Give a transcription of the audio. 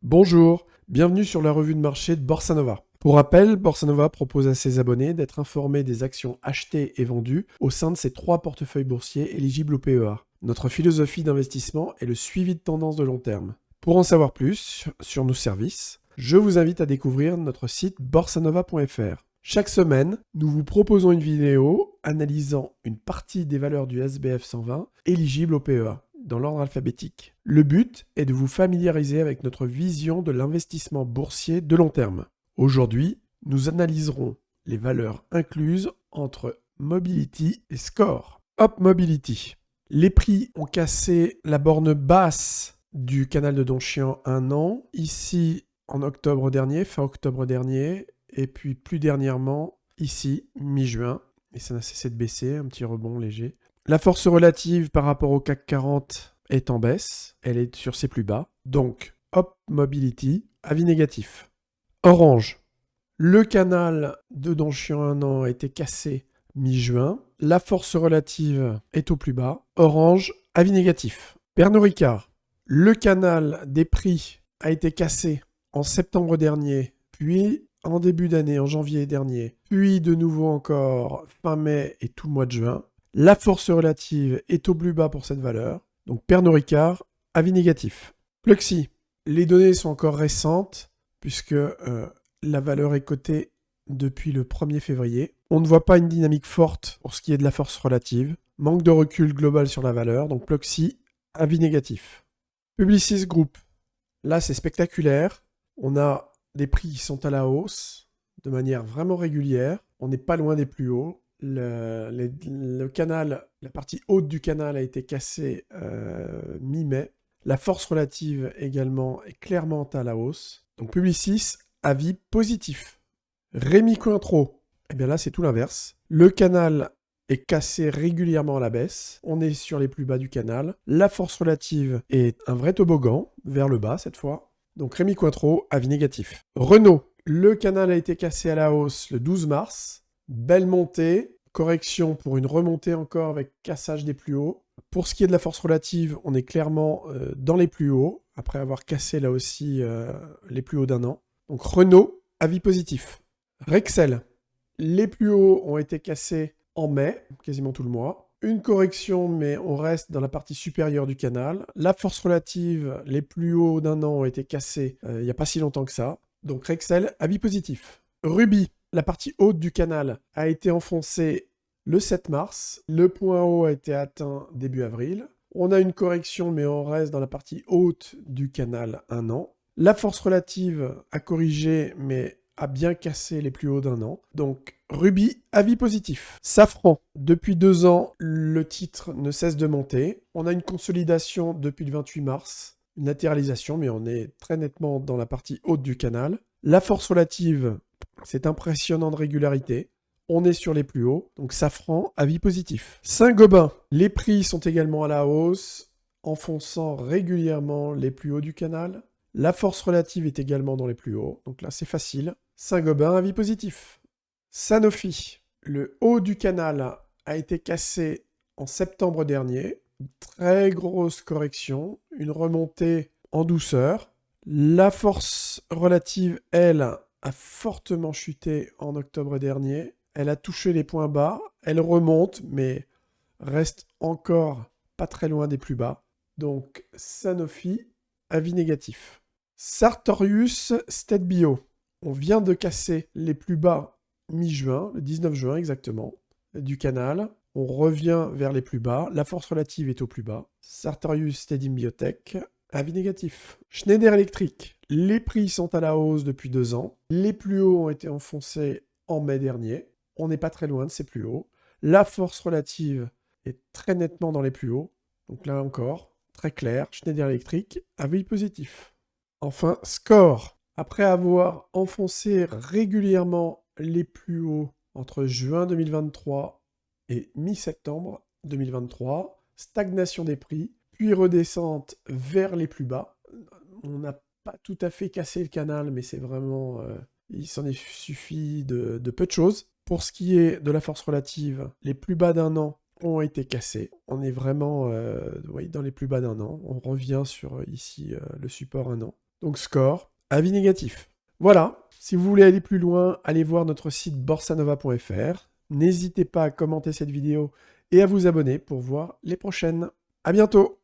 Bonjour, bienvenue sur la revue de marché de Borsa Nova. Pour rappel, Borsa Nova propose à ses abonnés d'être informés des actions achetées et vendues au sein de ses 3 portefeuilles boursiers éligibles au PEA. Notre philosophie d'investissement est le suivi de tendances de long terme. Pour en savoir plus sur nos services, je vous invite à découvrir notre site borsanova.fr. Chaque semaine, nous vous proposons une vidéo analysant une partie des valeurs du SBF 120 éligibles au PEA dans l'ordre alphabétique. Le but est de vous familiariser avec notre vision de l'investissement boursier de long terme. Aujourd'hui, nous analyserons les valeurs incluses entre Mobility et Score. Hop Mobility. Les prix ont cassé la borne basse du canal de Donchian 1 an, ici en octobre dernier, fin octobre dernier, et puis plus dernièrement, ici, mi-juin, et ça n'a cessé de baisser, un petit rebond léger. La force relative par rapport au CAC 40 est en baisse, elle est sur ses plus bas, donc hop Mobility, avis négatif. Orange, le canal de Donchian 1 an a été cassé mi-juin, la force relative est au plus bas, Orange, avis négatif. Pernod Ricard, le canal des prix a été cassé en septembre dernier, puis en début d'année, en janvier dernier, puis de nouveau encore fin mai et tout le mois de juin. La force relative est au plus bas pour cette valeur, donc Pernod Ricard, avis négatif. Pluxee, les données sont encore récentes, puisque la valeur est cotée depuis le 1er février. On ne voit pas une dynamique forte pour ce qui est de la force relative. Manque de recul global sur la valeur, donc Pluxee, avis négatif. Publicis Group, là c'est spectaculaire. On a des prix qui sont à la hausse de manière vraiment régulière. On n'est pas loin des plus hauts. Le canal, la partie haute du canal a été cassée mi-mai. La force relative également est clairement à la hausse. Donc Publicis, avis positif. Rémi Cointreau, eh bien là c'est tout l'inverse. Le canal est cassé régulièrement à la baisse. On est sur les plus bas du canal. La force relative est un vrai toboggan, vers le bas cette fois. Donc Rémi Cointreau, avis négatif. Renault, le canal a été cassé à la hausse le 12 mars. Belle montée, correction pour une remontée encore avec cassage des plus hauts. Pour ce qui est de la force relative, on est clairement dans les plus hauts, après avoir cassé là aussi les plus hauts d'un an. Donc Renault, avis positif. Rexel, les plus hauts ont été cassés en mai, quasiment tout le mois. Une correction, mais on reste dans la partie supérieure du canal. La force relative, les plus hauts d'un an ont été cassés il n'y a pas si longtemps que ça. Donc Rexel, avis positif. Ruby, la partie haute du canal a été enfoncée le 7 mars. Le point haut a été atteint début avril. On a une correction, mais on reste dans la partie haute du canal un an. La force relative a corrigé, mais a bien cassé les plus hauts d'un an. Donc Ruby, avis positif. Safran, depuis 2 ans, le titre ne cesse de monter. On a une consolidation depuis le 28 mars, une latéralisation, mais on est très nettement dans la partie haute du canal. La force relative, c'est impressionnant de régularité. On est sur les plus hauts, donc Safran, avis positif. Saint-Gobain, les prix sont également à la hausse, enfonçant régulièrement les plus hauts du canal. La force relative est également dans les plus hauts, donc là c'est facile. Saint-Gobain, avis positif. Sanofi, le haut du canal a été cassé en septembre dernier. Une très grosse correction, une remontée en douceur. La force relative, elle, a fortement chuté en octobre dernier. Elle a touché les points bas. Elle remonte, mais reste encore pas très loin des plus bas. Donc Sanofi, avis négatif. Sartorius StatBio. On vient de casser les plus bas mi-juin, le 19 juin exactement, du canal. On revient vers les plus bas. La force relative est au plus bas. Sartorius Stedim Biotech, avis négatif. Schneider Electric. Les prix sont à la hausse depuis 2 ans. Les plus hauts ont été enfoncés en mai dernier. On n'est pas très loin de ces plus hauts. La force relative est très nettement dans les plus hauts. Donc là encore, très clair. Schneider Electric, avis positif. Enfin, Score. Après avoir enfoncé régulièrement les plus hauts entre juin 2023 et mi-septembre 2023, stagnation des prix, puis redescente vers les plus bas. On n'a pas tout à fait cassé le canal, mais c'est vraiment... il s'en est suffi de peu de choses. Pour ce qui est de la force relative, les plus bas d'un an ont été cassés. On est vraiment dans les plus bas d'un an. On revient sur ici le support un an. Donc score, avis négatif. Voilà, si vous voulez aller plus loin, allez voir notre site borsanova.fr. N'hésitez pas à commenter cette vidéo et à vous abonner pour voir les prochaines. À bientôt!